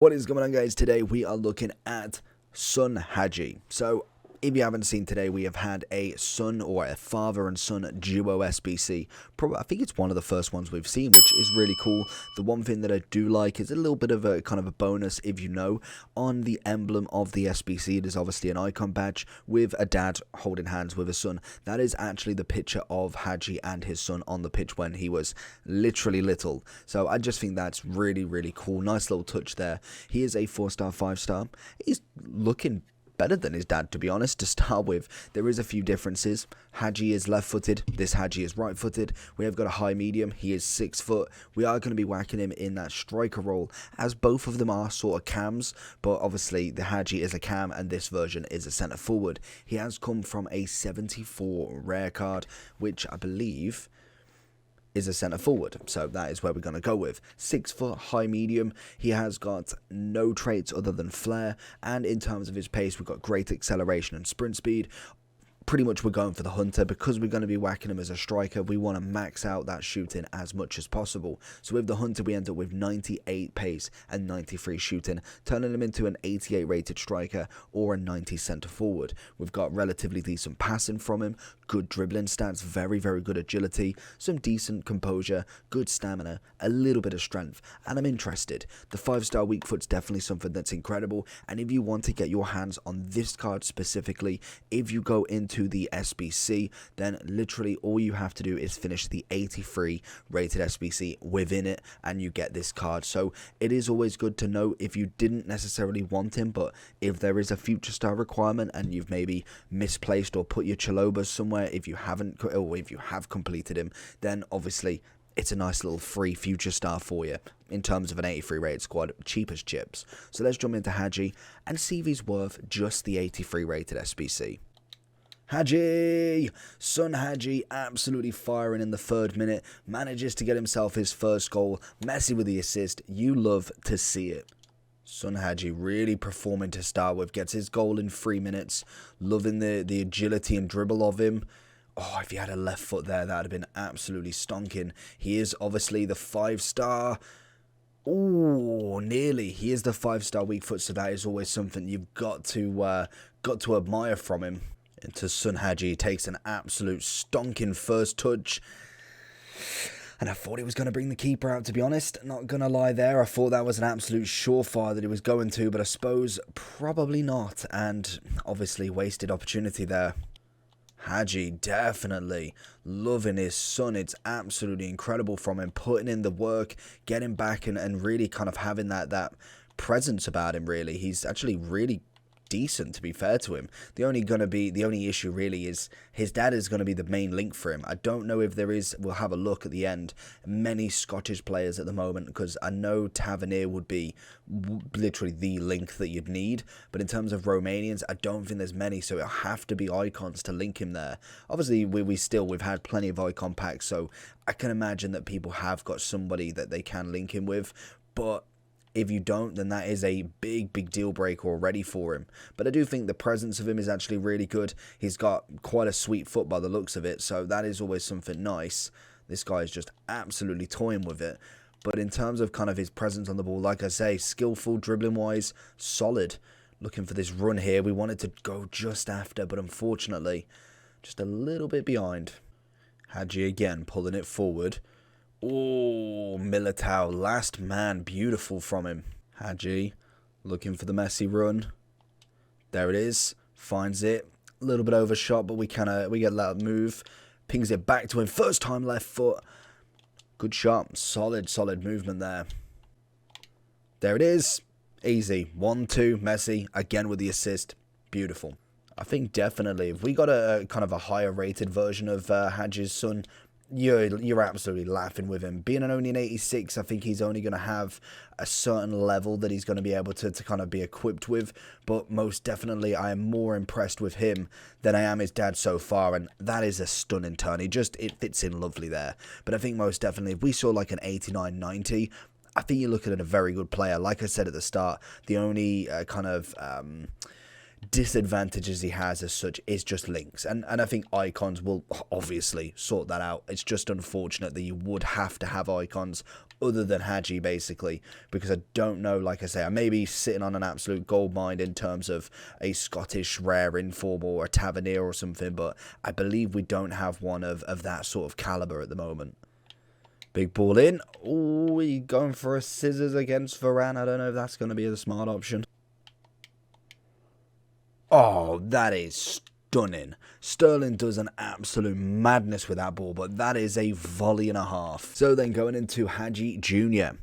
What is going on, guys? Today we are looking at Son Hagi. So if you haven't seen, today we have had a son or a father and son duo SBC. I think it's one of the first ones we've seen, which is really cool. The one thing that I do like is a little bit of a kind of a bonus, if you know, on the emblem of the SBC. It is obviously an icon badge with a dad holding hands with a son. That is actually the picture of Hagi and his son on the pitch when he was literally little. So I just think that's really, really cool. Nice little touch there. He is a 4-star, 5-star. He's looking better than his dad, to be honest, to start with. There is a few differences. Hagi is left-footed. This Hagi is right-footed. We have got a high medium. He is 6 foot. We are going to be whacking him in that striker role, as both of them are sort of cams, but obviously the Hagi is a cam and this version is a centre forward. He has come from a 74 rare card, which I believe is a centre forward, so that is where we're going to go with. 6 foot, high medium. He has got no traits other than flair, and in terms of his pace, we've got great acceleration and sprint speed. Pretty much we're going for the hunter because we're going to be whacking him as a striker. We want to max out that shooting as much as possible. So with the hunter, we end up with 98 pace and 93 shooting, turning him into an 88 rated striker or a 90 centre forward. We've got relatively decent passing from him, good dribbling stats, very, very good agility, some decent composure, good stamina, a little bit of strength, and I'm interested. The 5-star weak foot's definitely something that's incredible, and if you want to get your hands on this card specifically, if you go into the SBC, then literally all you have to do is finish the 83 rated SBC within it and you get this card. So it is always good to know if you didn't necessarily want him, but if there is a future star requirement and you've maybe misplaced or put your Chalobas somewhere, if you haven't, or if you have completed him, then obviously it's a nice little free future star for you in terms of an 83 rated squad, cheap as chips. So let's jump into Hagi and see if he's worth just the 83 rated SBC. Hagi! Son Hagi absolutely firing in the 3rd minute, manages to get himself his first goal. Messi with the assist, you love to see it. Son Hagi really performing to start with, gets his goal in 3 minutes, loving the agility and dribble of him. Oh, if he had a left foot there, that would have been absolutely stonking. He is obviously the 5-star. Oh, nearly. He is the 5-star weak foot, so that is always something you've got to admire from him. Into Son Hagi, takes an absolute stonking first touch. And I thought he was going to bring the keeper out, to be honest. Not going to lie there. I thought that was an absolute surefire that he was going to, but I suppose probably not. And obviously wasted opportunity there. Hagi definitely loving his son. It's absolutely incredible from him. Putting in the work, getting back and really kind of having that presence about him, really. He's actually really decent, to be fair to him. The only issue really is his dad is going to be the main link for him. I don't know if there is, we'll have a look at the end, many Scottish players at the moment, because I know Tavernier would be literally the link that you'd need, but in terms of Romanians, I don't think there's many, so it'll have to be icons to link him there. Obviously we've had plenty of icon packs, so I can imagine that people have got somebody that they can link him with, but if you don't, then that is a big deal breaker already for him. But I do think the presence of him is actually really good. He's got quite a sweet foot by the looks of it, so that is always something nice. This guy is just absolutely toying with it. But in terms of kind of his presence on the ball, like I say, skillful, dribbling-wise, solid. Looking for this run here. We wanted to go just after, but unfortunately, just a little bit behind. Hagi again, pulling it forward. Oh, Militao, last man, beautiful from him. Hagi, looking for the Messi run. There it is, finds it. A little bit overshot, but we get that move. Pings it back to him, first time left foot. Good shot, solid movement there. There it is, easy. 1-2, Messi, again with the assist, beautiful. I think definitely, if we got a kind of a higher rated version of Hagi's son, you're absolutely laughing with him. Being only an 86, I think he's only going to have a certain level that he's going to be able to kind of be equipped with. But most definitely, I am more impressed with him than I am his dad so far. And that is a stunning turn. It fits in lovely there. But I think most definitely, if we saw like an 89, 90, I think you're looking at a very good player. Like I said at the start, the only kind of disadvantages he has as such is just links, and I think icons will obviously sort that out. It's just unfortunate that you would have to have icons other than Hagi, basically, because I don't know, like I say, I may be sitting on an absolute gold mine in terms of a Scottish rare inform or a Tavernier or something, but I believe we don't have one of that sort of caliber at the moment. Big ball in. Oh, he going for a scissors against Varane. I don't know if that's going to be the smart option. Oh, that is stunning. Sterling does an absolute madness with that ball, but that is a volley and a half. So then going into Hagi Jr.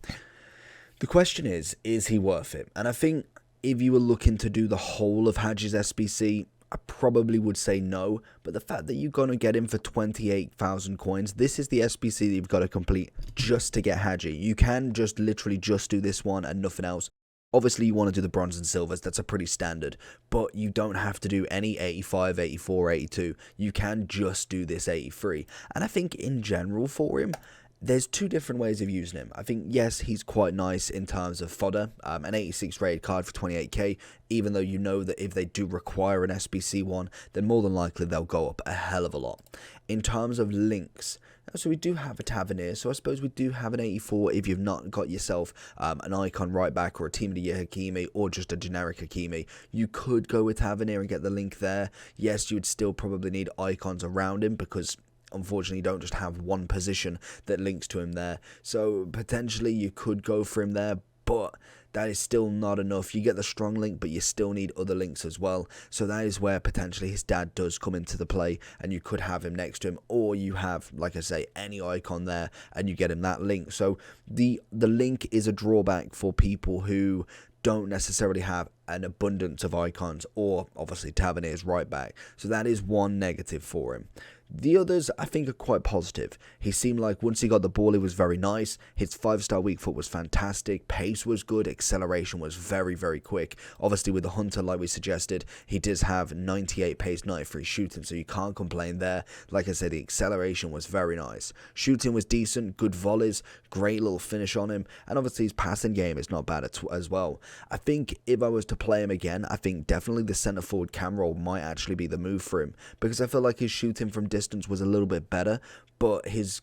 The question is he worth it? And I think if you were looking to do the whole of Hagi's SBC, I probably would say no, but the fact that you're going to get him for 28,000 coins, this is the SBC that you've got to complete just to get Hagi. You can just literally just do this one and nothing else. Obviously, you want to do the bronze and silvers. That's a pretty standard. But you don't have to do any 85, 84, 82. You can just do this 83. And I think in general for him, there's two different ways of using him. I think, yes, he's quite nice in terms of fodder. An 86 rated card for 28k, even though you know that if they do require an SBC one, then more than likely they'll go up a hell of a lot. In terms of links, so we do have a Tavernier, so I suppose we do have an 84 if you've not got yourself an icon right back or a Team of the Year Hakimi or just a generic Hakimi. You could go with Tavernier and get the link there. Yes, you would still probably need icons around him because unfortunately you don't just have one position that links to him there. So potentially you could go for him there, but that is still not enough. You get the strong link, but you still need other links as well. So that is where potentially his dad does come into the play, and you could have him next to him, or you have, like I say, any icon there, and you get him that link. So the link is a drawback for people who don't necessarily have an abundance of icons, or obviously Tavernier's right back. So that is one negative for him. The others, I think, are quite positive. He seemed like once he got the ball, it was very nice. His 5-star weak foot was fantastic. Pace was good. Acceleration was very, very quick. Obviously, with the Hunter, like we suggested, he does have 98 pace, 93 shooting, so you can't complain there. Like I said, the acceleration was very nice. Shooting was decent, good volleys, great little finish on him, and obviously his passing game is not bad as well. I think if I was to play him again, I think definitely the centre forward cam role might actually be the move for him, because I feel like his shooting from distance was a little bit better, but his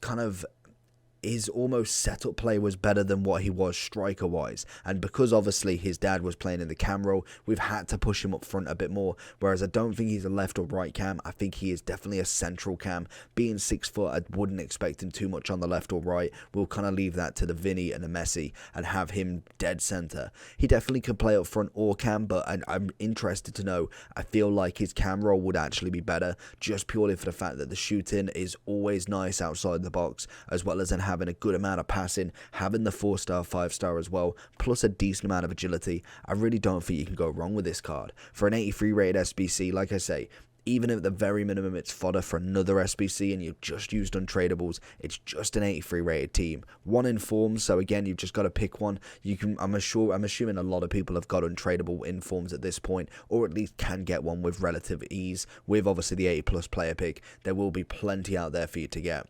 almost setup play was better than what he was striker wise. And because obviously his dad was playing in the cam role, we've had to push him up front a bit more, whereas I don't think he's a left or right cam. I think he is definitely a central cam. Being 6 foot, I wouldn't expect him too much on the left or right. We'll kind of leave that to the Vinny and the Messi and have him dead center. He definitely could play up front or cam, but I'm interested to know. I feel like his cam role would actually be better, just purely for the fact that the shooting is always nice outside the box, as well as having a good amount of passing, having the 4-star, 5-star as well, plus a decent amount of agility. I really don't think you can go wrong with this card. For an 83 rated SBC, like I say, even if at the very minimum it's fodder for another SBC and you've just used untradables, it's just an 83 rated team. One informs, so again, you've just got to pick one. You can, I'm assuming a lot of people have got untradable informs at this point, or at least can get one with relative ease. With obviously the 80 plus player pick, there will be plenty out there for you to get.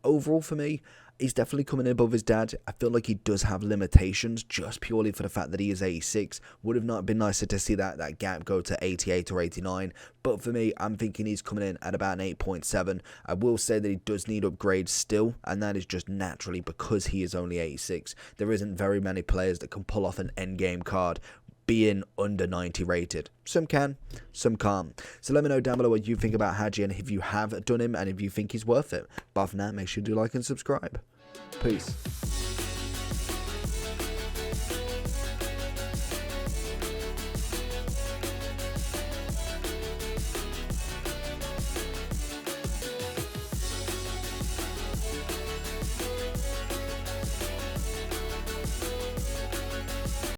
Overall for me, he's definitely coming in above his dad. I feel like he does have limitations just purely for the fact that he is 86. Would have not been nicer to see that gap go to 88 or 89. But for me, I'm thinking he's coming in at about an 8.7. I will say that he does need upgrades still, and that is just naturally because he is only 86. There isn't very many players that can pull off an endgame card being under 90 rated. Some can, some can't. So let me know down below what you think about Hagi and if you have done him and if you think he's worth it. But for now, make sure you do like and subscribe. Peace.